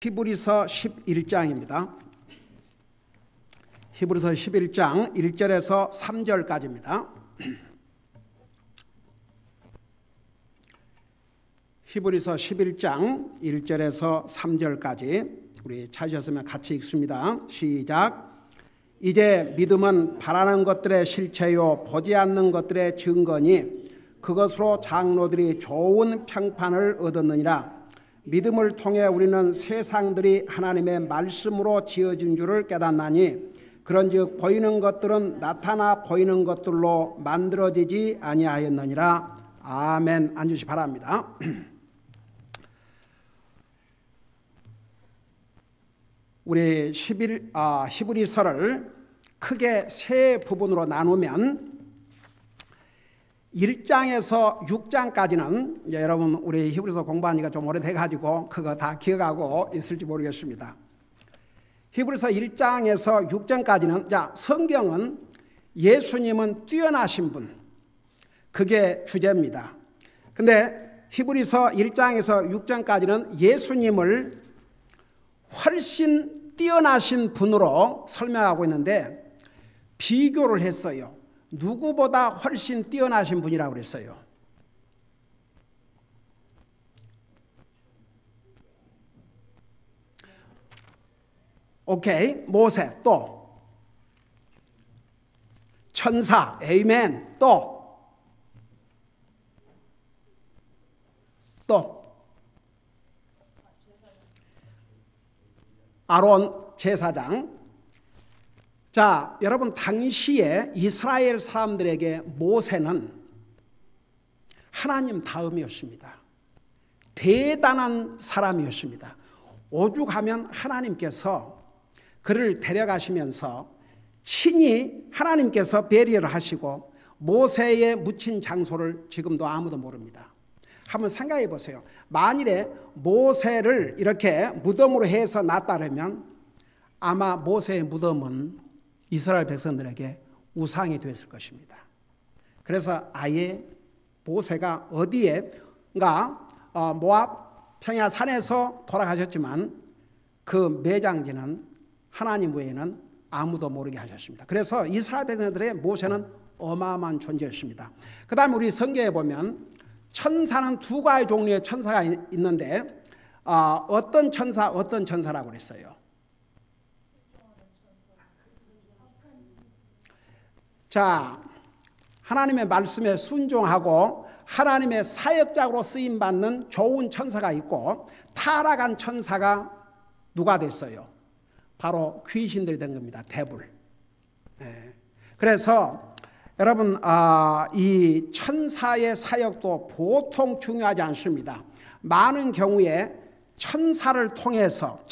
히브리서 11장입니다. 히브리서 11장 1절에서 3절까지입니다. 히브리서 11장 1절에서 3절까지 우리 찾으셨으면 같이 읽습니다. 시작. 이제 믿음은 바라는 것들의 실체요 보지 않는 것들의 증거니 그것으로 장로들이 좋은 평판을 얻었느니라. 믿음을 통해 우리는 세상들이 하나님의 말씀으로 지어진 줄을 깨닫나니 그런즉 보이는 것들은 나타나 보이는 것들로 만들어지지 아니하였느니라. 아멘. 앉으시 바랍니다. 우리 히브리서를 크게 세 부분으로 나누면 1장에서 6장까지는 여러분 우리 히브리서 공부한 지가 좀 오래돼가지고 그거 다 기억하고 있을지 모르겠습니다. 히브리서 1장에서 6장까지는 성경은 예수님은 뛰어나신 분, 그게 주제입니다. 근데 히브리서 1장에서 6장까지는 예수님을 훨씬 뛰어나신 분으로 설명하고 있는데 비교를 했어요. 누구보다 훨씬 뛰어나신 분이라고 그랬어요. 오케이. 모세, 또 천사, 에이멘, 또 아론 제사장. 자, 여러분 당시에 이스라엘 사람들에게 모세는 하나님 다음이었습니다. 대단한 사람이었습니다. 오죽하면 하나님께서 그를 데려가시면서 친히 하나님께서 배려를 하시고 모세의 묻힌 장소를 지금도 아무도 모릅니다. 한번 생각해 보세요. 만일에 모세를 이렇게 무덤으로 해서 놨다면 아마 모세의 무덤은 이스라엘 백성들에게 우상이 되었을 것입니다. 그래서 아예 모세가 어디에가 모압 평야 산에서 돌아가셨지만 그 매장지는 하나님 외에는 아무도 모르게 하셨습니다. 그래서 이스라엘 백성들의 모세는 어마어마한 존재였습니다. 그 다음에 우리 성경에 보면 천사는 두 가지 종류의 천사가 있는데 어떤 천사라고 그랬어요? 자, 하나님의 말씀에 순종하고 하나님의 사역자로 쓰임받는 좋은 천사가 있고 타락한 천사가 누가 됐어요? 바로 귀신들이 된 겁니다. 데블. 네. 그래서 여러분 이 천사의 사역도 보통 중요하지 않습니다. 많은 경우에 천사를 통해서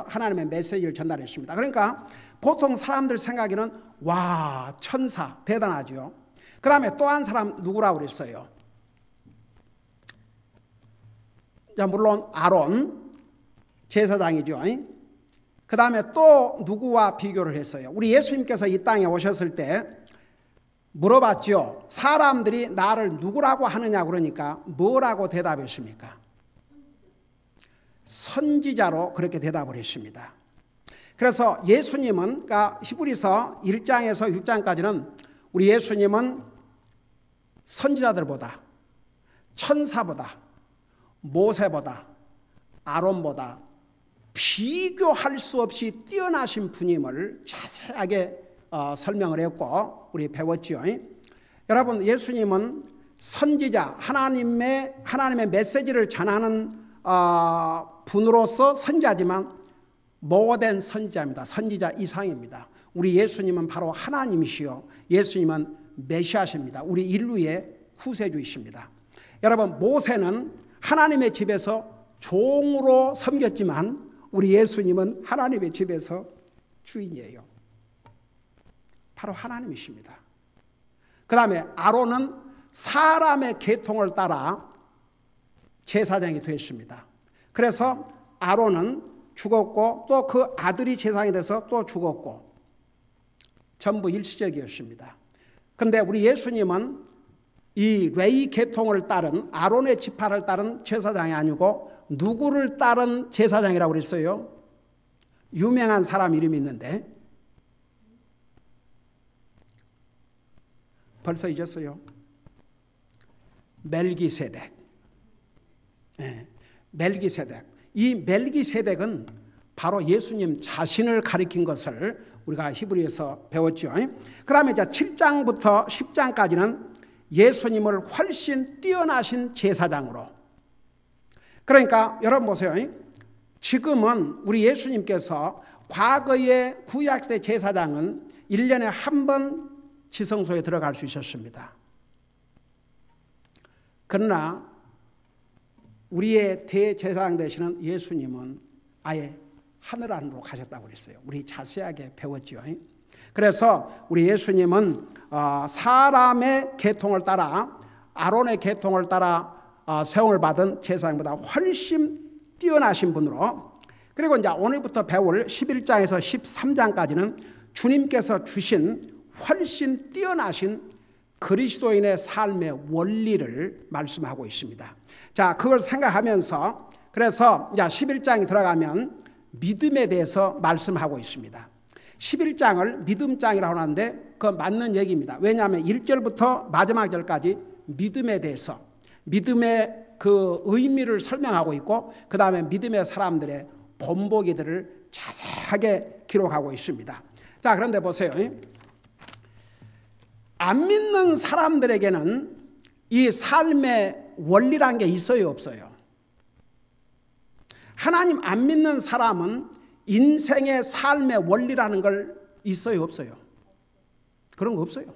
하나님의 메시지를 전달했습니다. 그러니까 보통 사람들 생각에는 와, 천사 대단하죠. 그 다음에 또 한 사람 누구라고 그랬어요? 자, 물론 아론 제사장이죠. 그 다음에 또 누구와 비교를 했어요? 우리 예수님께서 이 땅에 오셨을 때 물어봤죠. 사람들이 나를 누구라고 하느냐 그러니까 뭐라고 대답했습니까? 선지자로 그렇게 대답을 했습니다. 그래서 예수님은 히브리서 1장에서 6장까지는 우리 예수님은 선지자들보다 천사보다 모세보다 아론보다 비교할 수 없이 뛰어나신 분임을 자세하게 설명을 했고 우리 배웠지요. 여러분 예수님은 선지자 하나님의 메시지를 전하는 분으로서 선지자지만 모든 선지자입니다. 선지자 이상입니다. 우리 예수님은 바로 하나님이시요 예수님은 메시아십니다. 우리 인류의 구세주이십니다. 여러분 모세는 하나님의 집에서 종으로 섬겼지만 우리 예수님은 하나님의 집에서 주인이에요. 바로 하나님이십니다. 그 다음에 아론은 사람의 계통을 따라 제사장이 되었습니다. 그래서 아론은 죽었고 또 그 아들이 제사장이 돼서 또 죽었고 전부 일시적이었습니다. 그런데 우리 예수님은 이 레위 계통을 따른 아론의 지파를 따른 제사장이 아니고 누구를 따른 제사장이라고 그랬어요? 유명한 사람 이름이 있는데 벌써 잊었어요. 멜기세덱. 네, 멜기세덱. 이 멜기세덱은 바로 예수님 자신을 가리킨 것을 우리가 히브리에서 배웠죠. 그 다음에 이제 7장부터 10장까지는 예수님을 훨씬 뛰어나신 제사장으로. 그러니까 여러분 보세요. 지금은 우리 예수님께서 과거의 구약시대 제사장은 1년에 한 번 지성소에 들어갈 수 있었습니다. 그러나 우리의 대제사장 되시는 예수님은 아예 하늘 안으로 가셨다고 그랬어요. 우리 자세하게 배웠죠. 그래서 우리 예수님은 사람의 계통을 따라 아론의 계통을 따라 세움을 받은 제사장보다 훨씬 뛰어나신 분으로, 그리고 이제 오늘부터 배울 11장에서 13장까지는 주님께서 주신 훨씬 뛰어나신 그리스도인의 삶의 원리를 말씀하고 있습니다. 자, 그걸 생각하면서 그래서 이제 11장에 들어가면 믿음에 대해서 말씀하고 있습니다. 11장을 믿음장이라고 하는데 그건 맞는 얘기입니다. 왜냐하면 1절부터 마지막 절까지 믿음에 대해서, 믿음의 그 의미를 설명하고 있고, 그 다음에 믿음의 사람들의 본보기들을 자세하게 기록하고 있습니다. 자, 그런데 보세요. 안 믿는 사람들에게는 이 삶의 원리란 게 있어요, 없어요? 하나님 안 믿는 사람은 인생의 삶의 원리라는 걸 있어요, 없어요? 그런 거 없어요.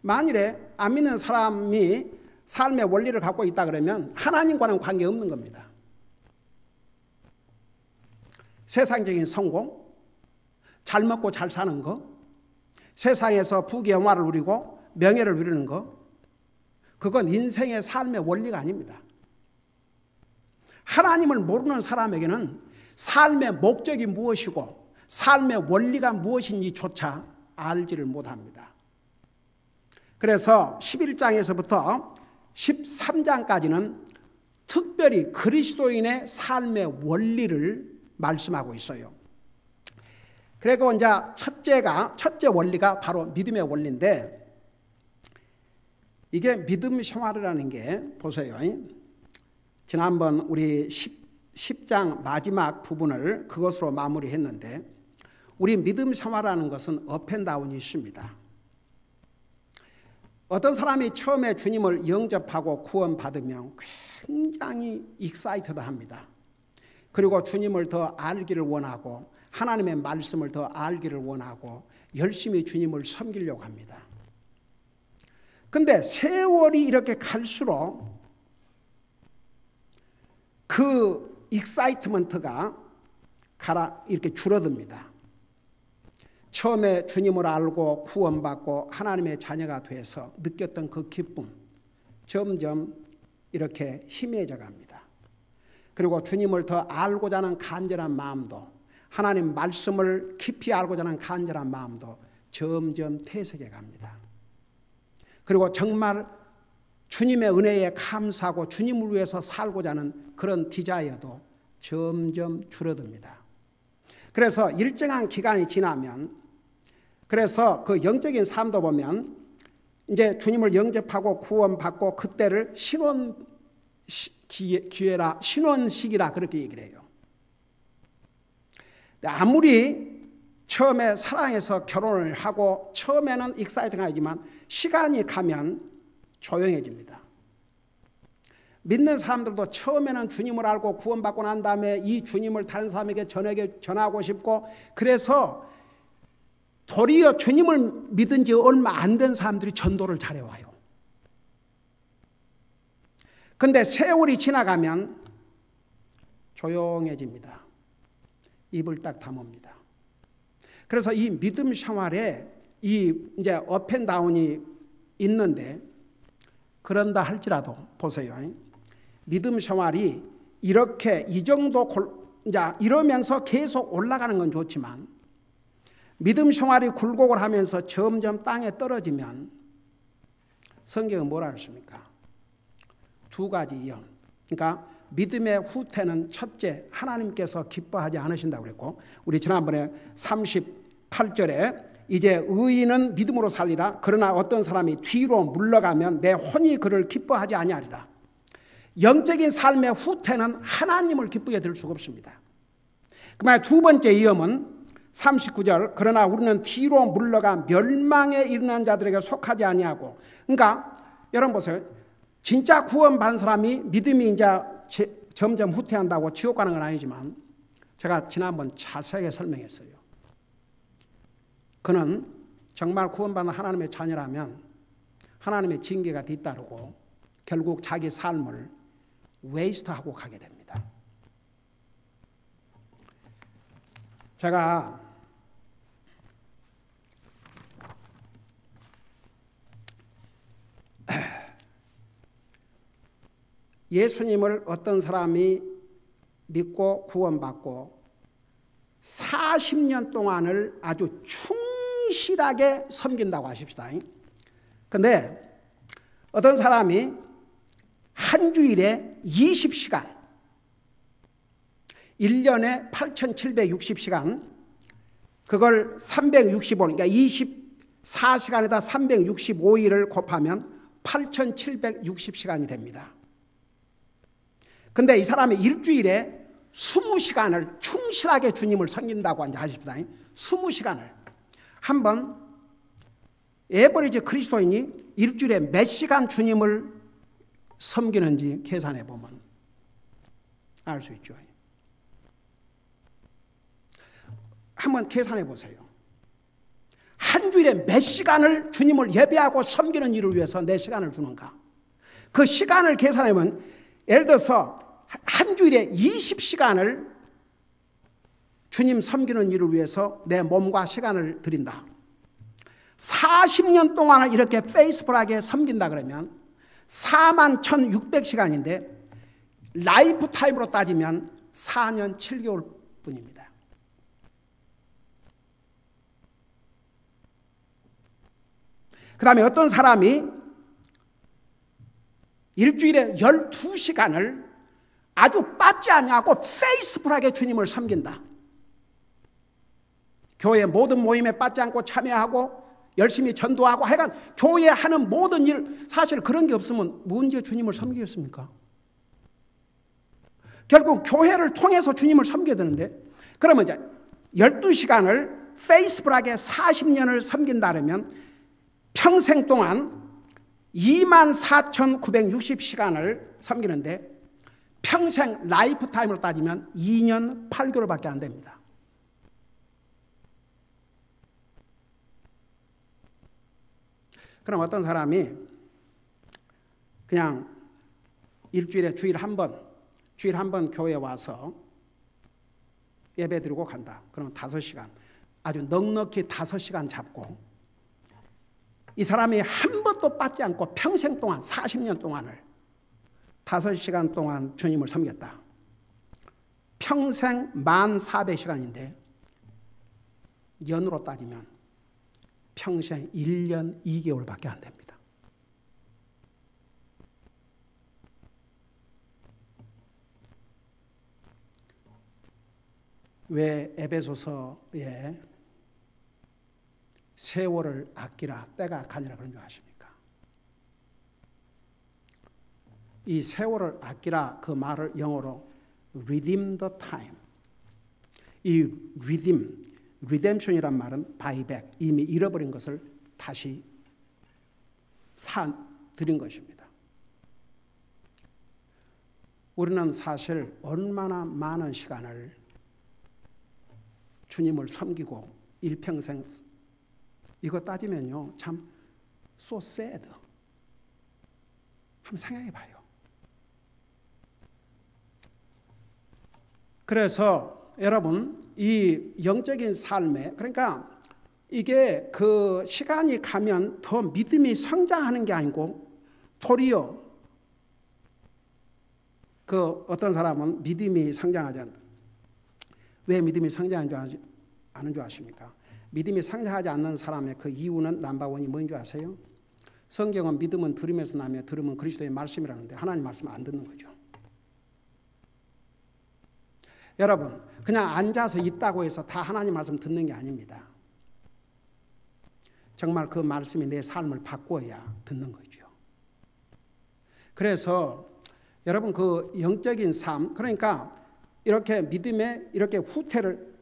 만일에 안 믿는 사람이 삶의 원리를 갖고 있다 그러면 하나님과는 관계없는 겁니다. 세상적인 성공, 잘 먹고 잘 사는 거, 세상에서 부귀영화를 누리고 명예를 누리는 거, 그건 인생의 삶의 원리가 아닙니다. 하나님을 모르는 사람에게는 삶의 목적이 무엇이고 삶의 원리가 무엇인지조차 알지를 못합니다. 그래서 11장에서부터 13장까지는 특별히 그리스도인의 삶의 원리를 말씀하고 있어요. 그리고 이제 첫째 원리가 바로 믿음의 원리인데, 이게 믿음 생활이라는 게 보세요. 지난번 우리 10장 마지막 부분을 그것으로 마무리했는데, 우리 믿음 생활이라는 것은 업앤다운이 있습니다. 어떤 사람이 처음에 주님을 영접하고 구원받으면 굉장히 익사이트드합니다. 그리고 주님을 더 알기를 원하고 하나님의 말씀을 더 알기를 원하고 열심히 주님을 섬기려고 합니다. 그런데 세월이 이렇게 갈수록 그 익사이트먼트가 이렇게 줄어듭니다. 처음에 주님을 알고 구원받고 하나님의 자녀가 돼서 느꼈던 그 기쁨, 점점 이렇게 희미해져 갑니다. 그리고 주님을 더 알고자 하는 간절한 마음도, 하나님 말씀을 깊이 알고자 하는 간절한 마음도 점점 퇴색해 갑니다. 그리고 정말 주님의 은혜에 감사하고 주님을 위해서 살고자 하는 그런 디자이어도 점점 줄어듭니다. 그래서 일정한 기간이 지나면, 그래서 그 영적인 삶도 보면 이제 주님을 영접하고 구원받고 그때를 기회라, 신혼식이라 그렇게 얘기를 해요. 아무리 처음에 사랑해서 결혼을 하고 처음에는 익사이팅하지만 시간이 가면 조용해집니다. 믿는 사람들도 처음에는 주님을 알고 구원받고 난 다음에 이 주님을 다른 사람에게 전하고 싶고, 그래서 도리어 주님을 믿은 지 얼마 안 된 사람들이 전도를 잘해와요. 근데 세월이 지나가면 조용해집니다. 입을 딱 다뭅니다. 그래서 이 믿음 생활에 이제 업앤다운이 있는데, 그런다 할지라도 보세요. 믿음 생활이 이렇게 이 정도 이제 이러면서 계속 올라가는 건 좋지만, 믿음 생활이 굴곡을 하면서 점점 땅에 떨어지면 성경은 뭐라 했습니까? 두 가지요. 그러니까 믿음의 후퇴는 첫째, 하나님께서 기뻐하지 않으신다고 그랬고, 우리 지난번에 38절에 이제 의인은 믿음으로 살리라. 그러나 어떤 사람이 뒤로 물러가면 내 혼이 그를 기뻐하지 아니하리라. 영적인 삶의 후퇴는 하나님을 기쁘게 될 수가 없습니다. 그러면 두 번째 위험은 39절, 그러나 우리는 뒤로 물러가 멸망에 이르는 자들에게 속하지 아니하고. 그러니까 여러분 보세요. 진짜 구원받은 사람이 믿음이 이제 점점 후퇴한다고 지옥 가는 건 아니지만, 제가 지난번 자세하게 설명했어요. 그는 정말 구원받은 하나님의 자녀라면 하나님의 징계가 뒤따르고 결국 자기 삶을 웨이스트하고 가게 됩니다. 제가 예수님을 어떤 사람이 믿고 구원받고 40년 동안을 아주 충실하게 섬긴다고 하십시다. 그런데 어떤 사람이 한 주일에 20시간, 1년에 8,760시간, 그걸 365, 그러니까 24시간에다 365일을 곱하면 8,760시간이 됩니다. 근데 이 사람이 일주일에 20시간을 충실하게 주님을 섬긴다고 하십니다. 20시간을. 한번 에버리지 그리스도인이 일주일에 몇 시간 주님을 섬기는지 계산해 보면 알 수 있죠. 한번 계산해 보세요. 한 주일에 몇 시간을 주님을 예배하고 섬기는 일을 위해서 내 시간을 주는가? 그 시간을 계산하면 예를 들어서 한 주일에 20시간을 주님 섬기는 일을 위해서 내 몸과 시간을 드린다. 40년 동안을 이렇게 페이스풀하게 섬긴다 그러면 41,600시간인데 라이프 타임으로 따지면 4년 7개월 뿐입니다. 그 다음에 어떤 사람이 일주일에 12시간을 아주 빠지 않냐고 페이스풀하게 주님을 섬긴다. 교회 모든 모임에 빠지 않고 참여하고 열심히 전도하고 하여간 교회에 하는 모든 일, 사실 그런 게 없으면 언제 주님을 섬기겠습니까? 결국 교회를 통해서 주님을 섬겨야 되는데, 그러면 이제 12시간을 페이스풀하게 40년을 섬긴다면 평생 동안 24,960시간을 섬기는데 평생 라이프 타임으로 따지면 2년 8개월밖에 안 됩니다. 그럼 어떤 사람이 그냥 일주일에 주일 한 번 교회에 와서 예배 드리고 간다. 그러면 5시간, 아주 넉넉히 5시간 잡고 이 사람이 한 번도 빠지 않고 평생 동안 40년 동안을 5시간 동안 주님을 섬겼다. 평생 1400시간인데 연으로 따지면 평생 1년 2개월밖에 안 됩니다. 왜 에베소서에 세월을 아끼라, 때가 가니라 그런 줄 아십니까? 이 세월을 아끼라 그 말을 영어로 redeem the time. 이 redemption이란 말은 buy back, 이미 잃어버린 것을 다시 드린 것입니다. 우리는 사실 얼마나 많은 시간을 주님을 섬기고 일평생, 이거 따지면요 참 so sad. 한번 생각해 봐요. 그래서 여러분, 이 영적인 삶에, 그러니까 이게 그 시간이 가면 더 믿음이 성장하는 게 아니고 도리어 그 어떤 사람은 믿음이 성장하지 않는다. 왜 믿음이 성장하지 않은 줄 아십니까? 믿음이 성장하지 않는 사람의 그 이유는 넘버원이 뭐인 줄 아세요? 성경은 믿음은 들음에서 나며 들음은 그리스도의 말씀이라는데 하나님 말씀 안 듣는 거죠. 여러분, 그냥 앉아서 있다고 해서 다 하나님 말씀 듣는 게 아닙니다. 정말 그 말씀이 내 삶을 바꿔야 듣는 거죠. 그래서 여러분 그 영적인 삶, 그러니까 이렇게 믿음에 이렇게 후퇴를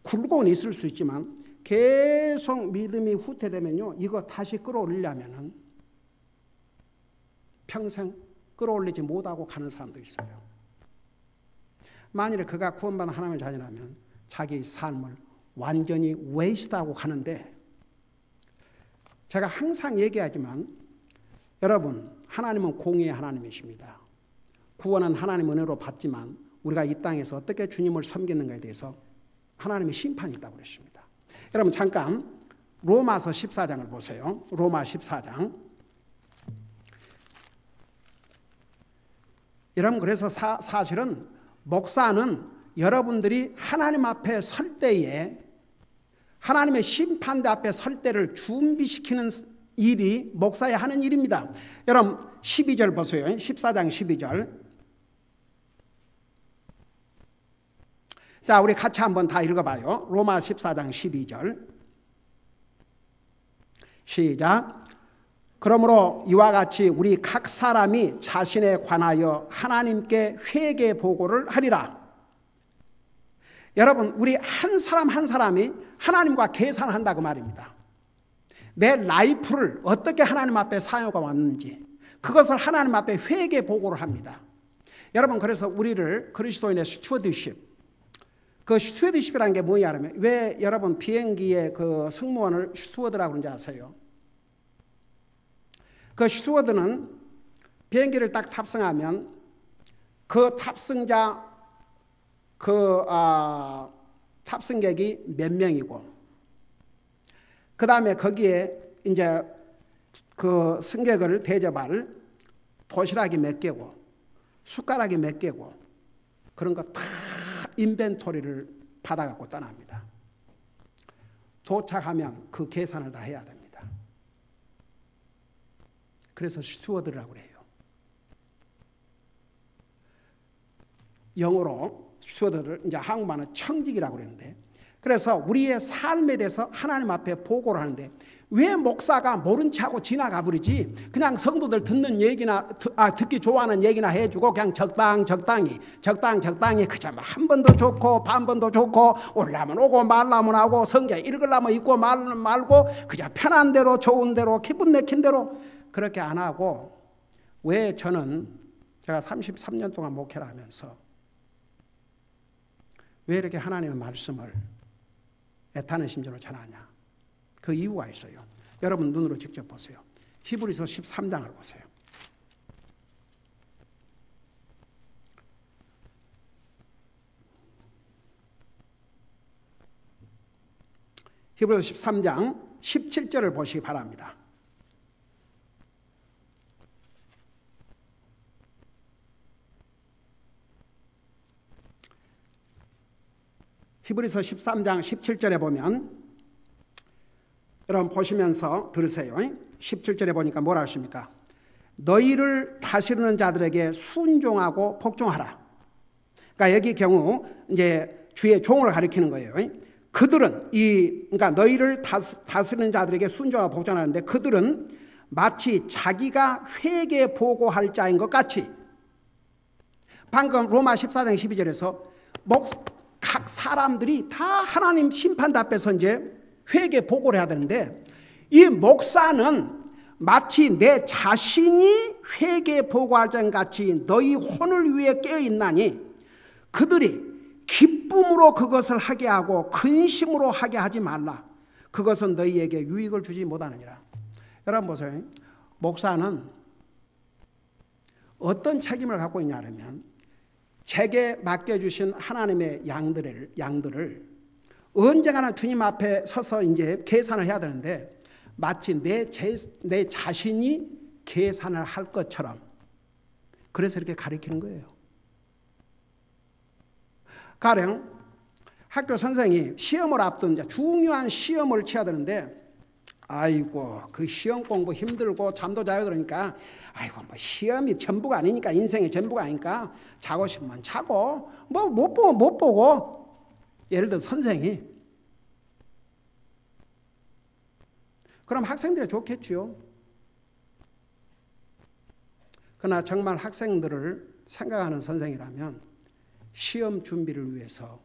굴고는 있을 수 있지만 계속 믿음이 후퇴되면요, 이거 다시 끌어올리려면은 평생 끌어올리지 못하고 가는 사람도 있어요. 만일에 그가 구원받은 하나님의 자녀라면 자기 삶을 완전히 웨이스트하고 가는데, 제가 항상 얘기하지만 여러분, 하나님은 공의의 하나님이십니다. 구원은 하나님 은혜로 받지만 우리가 이 땅에서 어떻게 주님을 섬기는가에 대해서 하나님의 심판이 있다고 그랬습니다. 여러분 잠깐 로마서 14장을 보세요. 로마 14장. 여러분 그래서 사실은 목사는 여러분들이 하나님 앞에 설 때에, 하나님의 심판대 앞에 설 때를 준비시키는 일이 목사야 하는 일입니다. 여러분 12절 보세요. 14장 12절. 자, 우리 같이 한번 다 읽어봐요. 로마 14장 12절. 시작. 그러므로 이와 같이 우리 각 사람이 자신에 관하여 하나님께 회개 보고를 하리라. 여러분, 우리 한 사람 한 사람이 하나님과 계산한다고 말입니다. 내 라이프를 어떻게 하나님 앞에 사용하고 왔는지 그것을 하나님 앞에 회개 보고를 합니다. 여러분, 그래서 우리를 그리스도인의 스튜어드십, 그 스튜어드십이라는 게 뭐냐면, 왜 여러분 비행기의 그 승무원을 스튜어드라고 그러는지 아세요? 그 스튜어드는 비행기를 딱 탑승하면 그 탑승자 탑승객이 몇 명이고, 그 다음에 거기에 이제 그 승객을 대접할 도시락이 몇 개고 숟가락이 몇 개고 그런 거 다 인벤토리를 받아갖고 떠납니다. 도착하면 그 계산을 다 해야 됩니다. 그래서 스튜어드라고 그래요. 영어로 스튜어드를 이제 한국말은 청직이라고 그러는데, 그래서 우리의 삶에 대해서 하나님 앞에 보고를 하는데, 왜 목사가 모른 체 하고 지나가 버리지? 그냥 성도들 듣는 얘기나 듣기 좋아하는 얘기나 해주고 그냥 적당히 그저 한 번도 좋고 반 번도 좋고 올라면 오고 말라면 하고 성경 읽으려면 읽고 말고 그저 편한 대로 좋은 대로 기분 내킨 대로 그렇게 안 하고, 왜 저는 제가 33년 동안 목회를 하면서 왜 이렇게 하나님의 말씀을 애타는 심정으로 전하냐? 그 이유가 있어요. 여러분 눈으로 직접 보세요. 히브리서 13장을 보세요. 히브리서 13장 17절을 보시기 바랍니다. 히브리서 13장 17절에 보면, 여러분 보시면서 들으세요. 17절에 보니까 뭐라 하십니까? 너희를 다스리는 자들에게 순종하고 복종하라. 그러니까 여기 경우 이제 주의 종을 가리키는 거예요. 그들은 그러니까 너희를 다스리는 자들에게 순종하고 복종하는데, 그들은 마치 자기가 회개 보고할 자인 것 같이, 방금 로마 14장 12절에서 각 사람들이 다 하나님 심판대 앞에서 이제 회개 보고를 해야 되는데, 이 목사는 마치 내 자신이 회개 보고할 자 같이 너희 혼을 위해 깨어있나니 그들이 기쁨으로 그것을 하게 하고 근심으로 하게 하지 말라. 그것은 너희에게 유익을 주지 못하느니라. 여러분 보세요. 목사는 어떤 책임을 갖고 있냐면, 제게 맡겨주신 하나님의 양들을 언젠가는 주님 앞에 서서 이제 계산을 해야 되는데, 마치 내 자신이 계산을 할 것처럼, 그래서 이렇게 가르치는 거예요. 가령 학교 선생이 시험을 앞둔 중요한 시험을 쳐야 되는데, 아이고 그 시험 공부 힘들고 잠도 자요 그러니까 아이고 뭐 시험이 전부가 아니니까 인생의 전부가 아니니까 자고 싶으면 자고 뭐 못 보고 못 보고 예를 들어 선생이 그럼 학생들이 좋겠지요. 그러나 정말 학생들을 생각하는 선생이라면 시험 준비를 위해서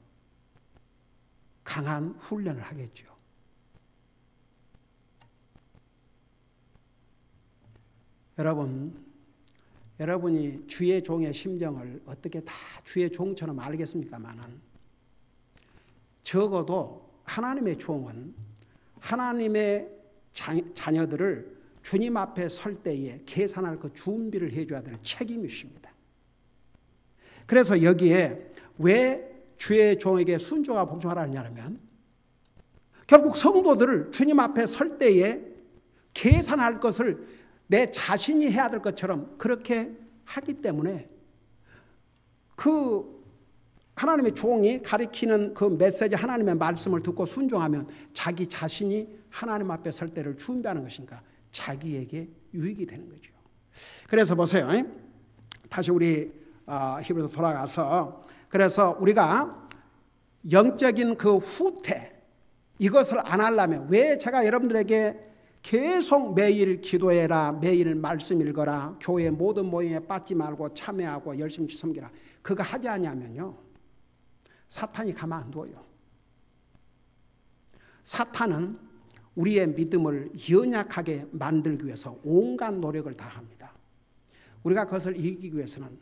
강한 훈련을 하겠죠. 여러분이 주의 종의 심정을 어떻게 다 주의 종처럼 알겠습니까마는 적어도 하나님의 종은 하나님의 자녀들을 주님 앞에 설 때에 계산할 그 준비를 해줘야 될 책임이 있습니다. 그래서 여기에 왜 주의 종에게 순종하고 복종하라 하냐면 결국 성도들을 주님 앞에 설 때에 계산할 것을 내 자신이 해야 될 것처럼 그렇게 하기 때문에 그 하나님의 종이 가리키는 그 메시지 하나님의 말씀을 듣고 순종하면 자기 자신이 하나님 앞에 설 때를 준비하는 것이니까 자기에게 유익이 되는 거죠. 그래서 보세요. 다시 우리 히브리서 돌아가서 그래서 우리가 영적인 그 후퇴 이것을 안 하려면 왜 제가 여러분들에게 계속 매일 기도해라, 매일 말씀 읽어라, 교회 모든 모임에 빠지지 말고 참여하고 열심히 섬기라 그거 하지 않냐면요 사탄이 가만 안 둬요. 사탄은 우리의 믿음을 연약하게 만들기 위해서 온갖 노력을 다합니다. 우리가 그것을 이기기 위해서는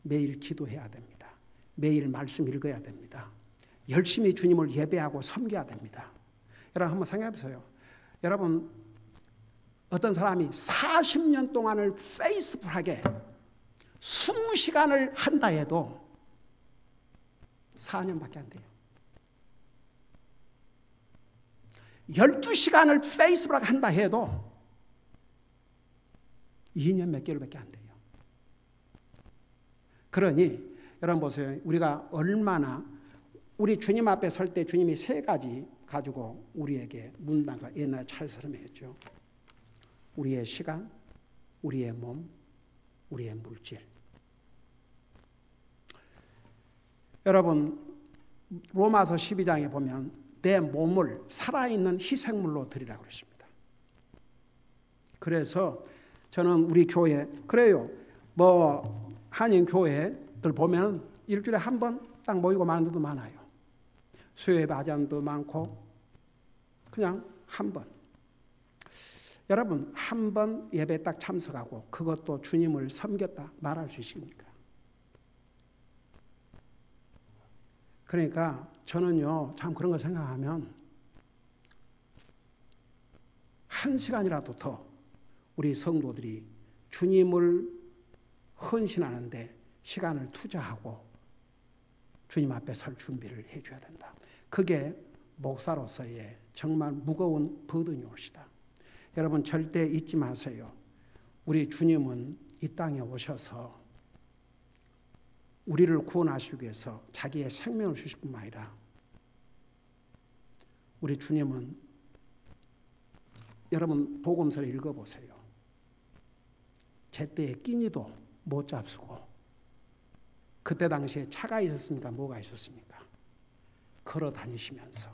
매일 기도해야 됩니다. 매일 말씀 읽어야 됩니다. 열심히 주님을 예배하고 섬겨야 됩니다. 여러분 한번 생각해 보세요. 여러분 어떤 사람이 40년 동안을 페이스풀하게 20시간을 한다 해도 4년밖에 안 돼요. 12시간을 페이스북을 한다 해도 2년 몇 개월밖에 안 돼요. 그러니 여러분 보세요. 우리가 얼마나 우리 주님 앞에 설 때 주님이 3가지 가지고 우리에게 문단과 옛날에 잘 설명했죠. 우리의 시간, 우리의 몸, 우리의 물질. 여러분 로마서 12장에 보면 내 몸을 살아있는 희생물로 드리라고 그랬습니다. 그래서 저는 우리 교회 그래요. 뭐 한인 교회들 보면 일주일에 한 번 딱 모이고 마는 데도 많아요. 수요예배 하자는 데도 많고 그냥 한 번. 여러분 한 번 예배 딱 참석하고 그것도 주님을 섬겼다 말할 수 있습니까? 그러니까 저는요 참 그런 거 생각하면 1시간이라도 더 우리 성도들이 주님을 헌신하는데 시간을 투자하고 주님 앞에 설 준비를 해줘야 된다. 그게 목사로서의 정말 무거운 버든이 옵시다. 여러분 절대 잊지 마세요. 우리 주님은 이 땅에 오셔서 우리를 구원하시기 위해서 자기의 생명을 주실 뿐만 아니라 우리 주님은 여러분 복음서를 읽어보세요. 제때에 끼니도 못 잡수고 그때 당시에 차가 있었습니까? 뭐가 있었습니까? 걸어 다니시면서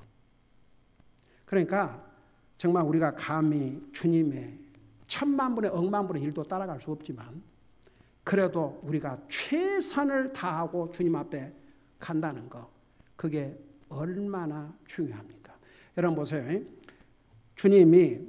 그러니까 정말 우리가 감히 주님의 10,000,000분의 억만분의 일도 따라갈 수 없지만 그래도 우리가 최선을 다하고 주님 앞에 간다는 거 그게 얼마나 중요합니까? 여러분 보세요. 주님이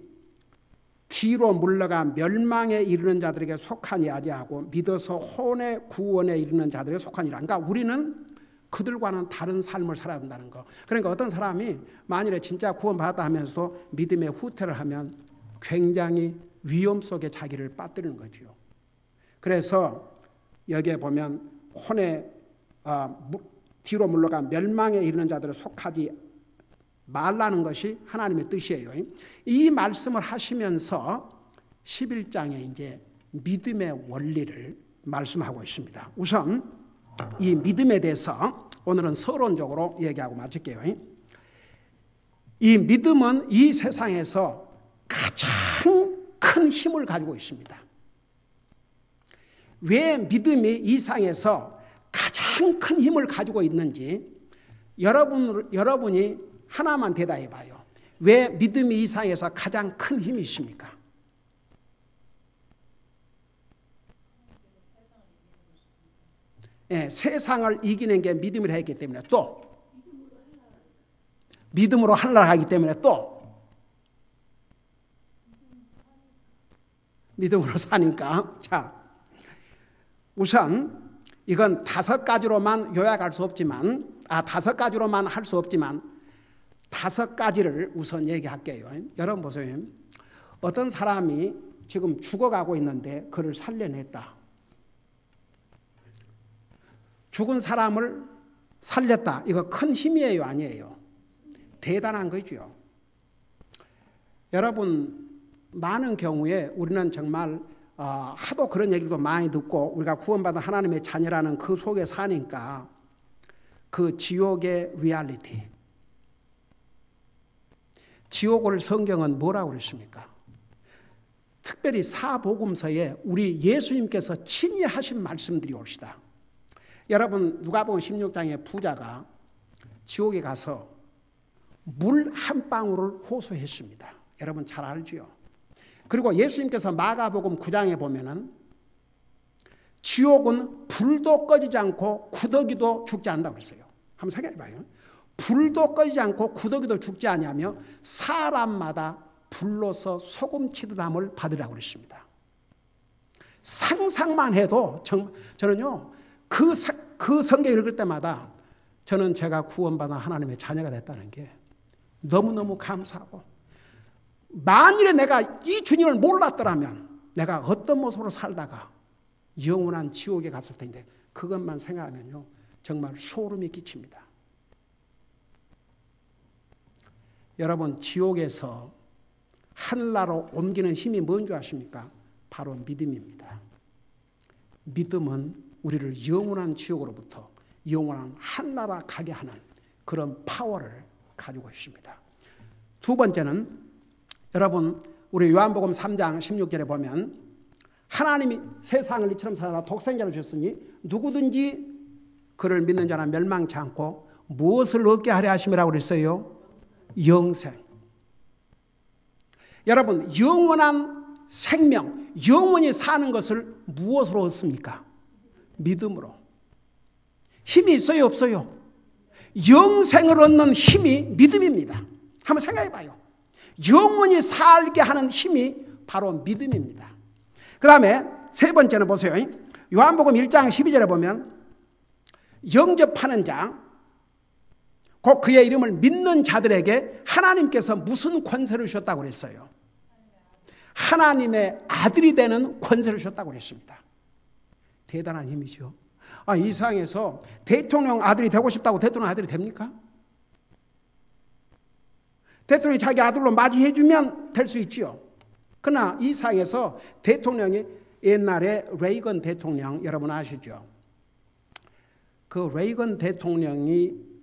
뒤로 물러가 멸망에 이르는 자들에게 속하니 아니하고 믿어서 혼의 구원에 이르는 자들에게 속하니라. 그러니까 우리는 그들과는 다른 삶을 살아야 된다는 거. 그러니까 어떤 사람이 만일에 진짜 구원받았다 하면서도 믿음의 후퇴를 하면 굉장히 위험 속에 자기를 빠뜨리는 거죠. 그래서 여기에 보면 혼의 뒤로 물러가 멸망에 이르는 자들을 속하지 말라는 것이 하나님의 뜻이에요. 이 말씀을 하시면서 11장에 이제 믿음의 원리를 말씀하고 있습니다. 우선 이 믿음에 대해서 오늘은 서론적으로 얘기하고 마칠게요. 이 믿음은 이 세상에서 가장 큰 힘을 가지고 있습니다. 왜 믿음이 이 세상에서 가장 큰 힘을 가지고 있는지 여러분이 하나만 대답해 봐요. 왜 믿음이 이 세상에서 가장 큰 힘이 있습니까? 예, 세상을 이기는 게 믿음이라 했기 때문에, 또 믿음으로 하늘나라 가기 때문에, 또 믿음으로 사니까. 자, 우선 이건 5가지로만 요약할 수 없지만, 5가지로만 할 수 없지만 5가지를 우선 얘기할게요. 여러분 보세요. 어떤 사람이 지금 죽어가고 있는데 그를 살려냈다. 죽은 사람을 살렸다. 이거 큰 힘이에요, 아니에요? 대단한 거죠. 여러분, 많은 경우에 우리는 정말 하도 그런 얘기도 많이 듣고 우리가 구원받은 하나님의 자녀라는 그 속에 사니까 그 지옥의 리얼리티, 지옥을 성경은 뭐라고 그랬습니까? 특별히 사복음서에 우리 예수님께서 친히 하신 말씀들이 옵시다. 여러분, 누가복음 16장의 부자가 지옥에 가서 물 한 방울을 호소했습니다. 여러분 잘 알죠? 그리고 예수님께서 마가복음 9장에 보면은 지옥은 불도 꺼지지 않고 구더기도 죽지 않는다고 그랬어요. 한번 생각해 봐요. 불도 꺼지지 않고 구더기도 죽지 않냐며 사람마다 불로서 소금치듯 함을 받으라고 그랬습니다. 상상만 해도 저는요, 그 성경 읽을 때마다 저는 제가 구원받은 하나님의 자녀가 됐다는 게 너무너무 감사하고, 만일에 내가 이 주님을 몰랐더라면 내가 어떤 모습으로 살다가 영원한 지옥에 갔을 텐데, 그것만 생각하면요 정말 소름이 끼칩니다. 여러분, 지옥에서 하늘나라로 옮기는 힘이 뭔지 아십니까? 바로 믿음입니다. 믿음은 우리를 영원한 지옥으로부터 영원한 하늘나라 가게 하는 그런 파워를 가지고 있습니다. 두 번째는, 여러분 우리 요한복음 3장 16절에 보면 하나님이 세상을 이처럼 사랑하사 독생자를 주셨으니 누구든지 그를 믿는 자는 멸망치 않고 무엇을 얻게 하려 하심이라고 그랬어요? 영생. 여러분, 영원한 생명, 영원히 사는 것을 무엇으로 얻습니까? 믿음으로. 힘이 있어요, 없어요? 영생을 얻는 힘이 믿음입니다. 한번 생각해 봐요. 영원히 살게 하는 힘이 바로 믿음입니다. 그 다음에 세 번째는 보세요. 요한복음 1장 12절에 보면 영접하는 자, 곧 그의 이름을 믿는 자들에게 하나님께서 무슨 권세를 주셨다고 그랬어요? 하나님의 아들이 되는 권세를 주셨다고 그랬습니다. 대단한 힘이죠. 이 세상에서 대통령 아들이 되고 싶다고 대통령 아들이 됩니까? 대통령이 자기 아들로 맞이해주면 될 수 있지요. 그러나 이 세상에서 대통령이, 옛날에 레이건 대통령 여러분 아시죠? 그 레이건 대통령이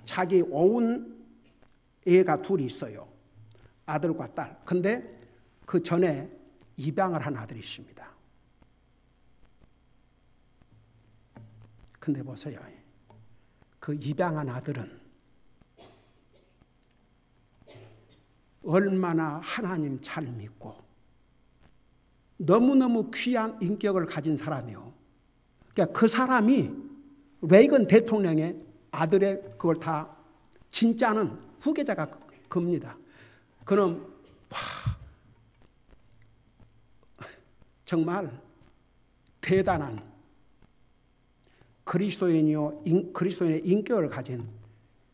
자기 오은 애가 둘이 있어요. 아들과 딸. 근데 그 전에 입양을 한 아들이 있습니다. 근데 보세요. 그 입양한 아들은 얼마나 하나님 잘 믿고 너무너무 귀한 인격을 가진 사람이요. 그러니까 그 사람이 레이건 대통령의 아들의 그걸 다 진짜는 후계자가 겁니다. 그럼 정말 대단한 그리스도인의 인격을 가진,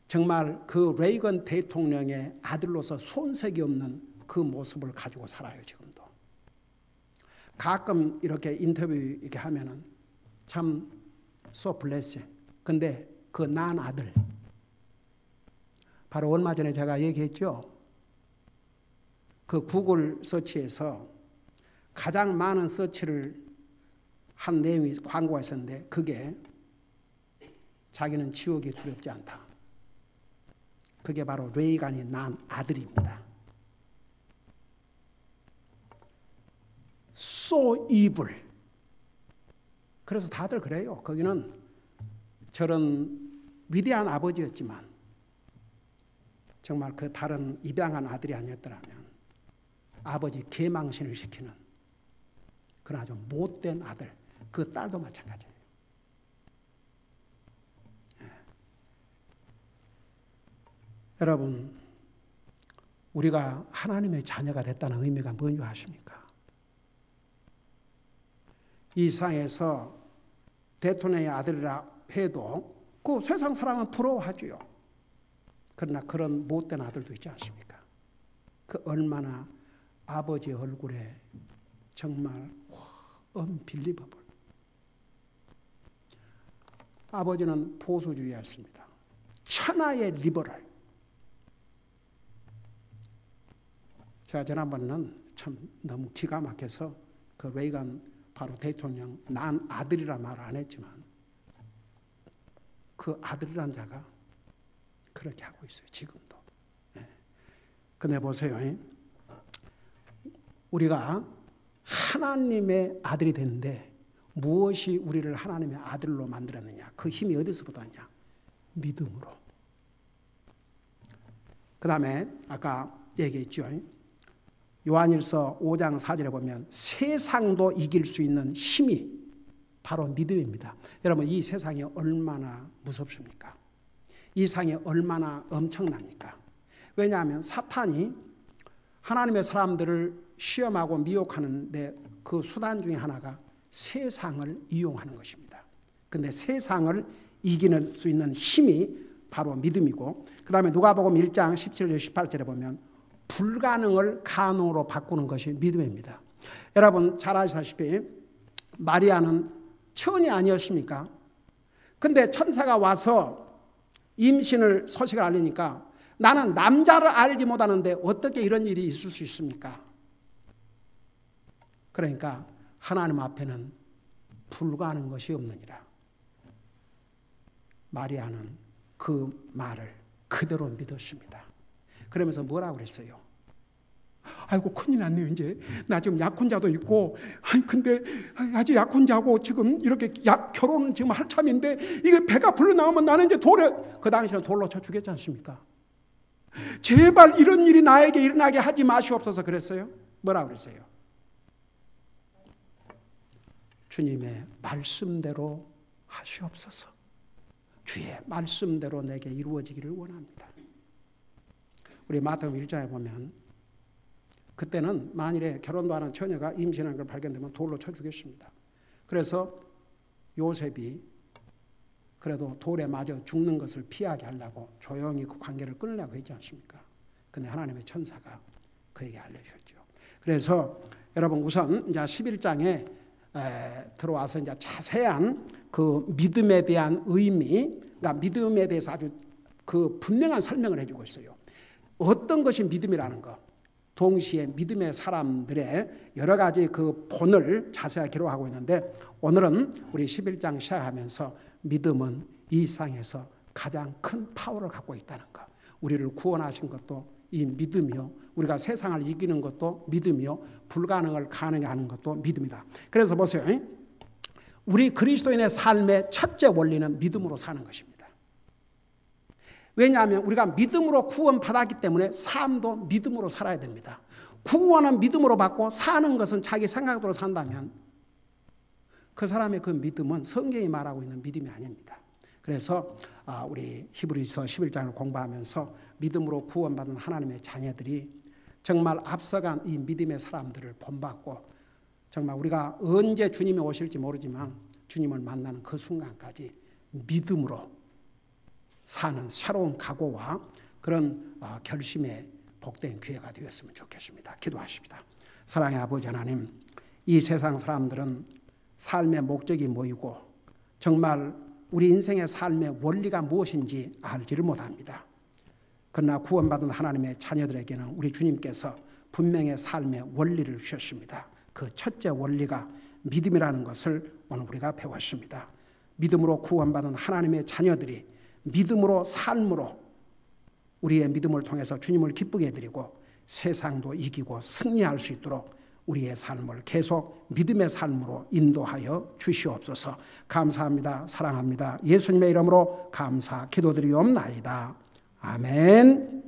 정말 그 레이건 대통령의 아들로서 손색이 없는 그 모습을 가지고 살아요. 지금도 가끔 이렇게 인터뷰 이렇게 하면은 참 so blessed. 근데 그 난 아들, 바로 얼마 전에 제가 얘기했죠. 그 구글 서치에서 가장 많은 서치를 한 내용이 광고가 있었는데, 그게 자기는 지옥이 두렵지 않다. 그게 바로 레이건이 낳은 아들입니다. so evil. 그래서 다들 그래요. 거기는 저런 위대한 아버지였지만 정말 그 다른 입양한 아들이 아니었더라면 아버지 계망신을 시키는 그런 아주 못된 아들, 그 딸도 마찬가지예요. 여러분, 우리가 하나님의 자녀가 됐다는 의미가 뭔지 아십니까? 이 세상에서 대통령의 아들이라 해도 그 세상 사람은 부러워하지요. 그러나 그런 못된 아들도 있지 않습니까? 그 얼마나 아버지의 얼굴에 정말 unbelievable. 아버지는 보수주의였습니다. 천하의 리버럴. 제가 지난번에는 참 너무 기가 막혀서 그 레이건 바로 대통령 난 아들이라 말 안 했지만 그 아들이란 자가 그렇게 하고 있어요. 지금도. 근데 보세요. 우리가 하나님의 아들이 됐는데 무엇이 우리를 하나님의 아들로 만들었느냐? 그 힘이 어디서부터 왔냐? 믿음으로. 그 다음에 아까 얘기했죠. 요한일서 5장 4절에 보면 세상도 이길 수 있는 힘이 바로 믿음입니다. 여러분, 이 세상이 얼마나 무섭습니까? 이 세상이 얼마나 엄청납니까? 왜냐하면 사탄이 하나님의 사람들을 시험하고 미혹하는데 그 수단 중에 하나가 세상을 이용하는 것입니다. 그런데 세상을 이기는 수 있는 힘이 바로 믿음이고, 그 다음에 누가복음 1장 17절 18절에 보면 불가능을 가능으로 바꾸는 것이 믿음입니다. 여러분 잘 아시다시피 마리아는 처녀이 아니었습니까? 근데 천사가 와서 임신을 소식을 알리니까 나는 남자를 알지 못하는데 어떻게 이런 일이 있을 수 있습니까? 그러니까 하나님 앞에는 불가능한 것이 없느니라. 마리아는 그 말을 그대로 믿었습니다. 그러면서 뭐라고 그랬어요? 아이고 큰일 났네요. 이제 나 지금 약혼자도 있고, 아니 근데 아직 약혼자고 지금 이렇게 결혼은 지금 할 참인데 이게 배가 불러 나오면 나는 이제 돌에, 그 당시에는 돌로 쳐 죽였지 않습니까? 제발 이런 일이 나에게 일어나게 하지 마시옵소서 그랬어요. 뭐라고 그랬어요? 주님의 말씀대로 하시옵소서. 주의 말씀대로 내게 이루어지기를 원합니다. 우리 마태복음 1장에 보면 그때는 만일에 결혼도 안 한 처녀가 임신한 걸 발견되면 돌로 쳐 죽였습니다. 그래서 요셉이 그래도 돌에 맞아 죽는 것을 피하게 하려고 조용히 그 관계를 끊으려고 했지 않습니까? 근데 하나님의 천사가 그에게 알려주셨죠. 그래서 여러분 우선 이제 11장에 들어와서 이제 자세한 그 믿음에 대한 의미, 그러니까 믿음에 대해서 아주 그 분명한 설명을 해주고 있어요. 어떤 것이 믿음이라는 것, 동시에 믿음의 사람들의 여러 가지 그 본을 자세하게 기록하고 있는데, 오늘은 우리 11장 시작하면서 믿음은 이 세상에서 가장 큰 파워를 갖고 있다는 것, 우리를 구원하신 것도 이 믿음이요, 우리가 세상을 이기는 것도 믿음이요, 불가능을 가능하게 하는 것도 믿음이다. 그래서 보세요. 우리 그리스도인의 삶의 첫째 원리는 믿음으로 사는 것입니다. 왜냐하면 우리가 믿음으로 구원받았기 때문에 삶도 믿음으로 살아야 됩니다. 구원은 믿음으로 받고 사는 것은 자기 생각대로 산다면 그 사람의 그 믿음은 성경이 말하고 있는 믿음이 아닙니다. 그래서 우리 히브리서 11장을 공부하면서 믿음으로 구원받은 하나님의 자녀들이 정말 앞서간 이 믿음의 사람들을 본받고, 정말 우리가 언제 주님이 오실지 모르지만 주님을 만나는 그 순간까지 믿음으로 사는 새로운 각오와 그런 결심의 복된 기회가 되었으면 좋겠습니다. 기도하십니다. 사랑의 아버지 하나님, 이 세상 사람들은 삶의 목적이 뭐이고 정말 우리 인생의 삶의 원리가 무엇인지 알지를 못합니다. 그러나 구원받은 하나님의 자녀들에게는 우리 주님께서 분명히 삶의 원리를 주셨습니다. 그 첫째 원리가 믿음이라는 것을 오늘 우리가 배웠습니다. 믿음으로 구원받은 하나님의 자녀들이 믿음으로 삶으로 우리의 믿음을 통해서 주님을 기쁘게 해드리고 세상도 이기고 승리할 수 있도록 우리의 삶을 계속 믿음의 삶으로 인도하여 주시옵소서. 감사합니다. 사랑합니다. 예수님의 이름으로 감사 기도드리옵나이다. 아멘.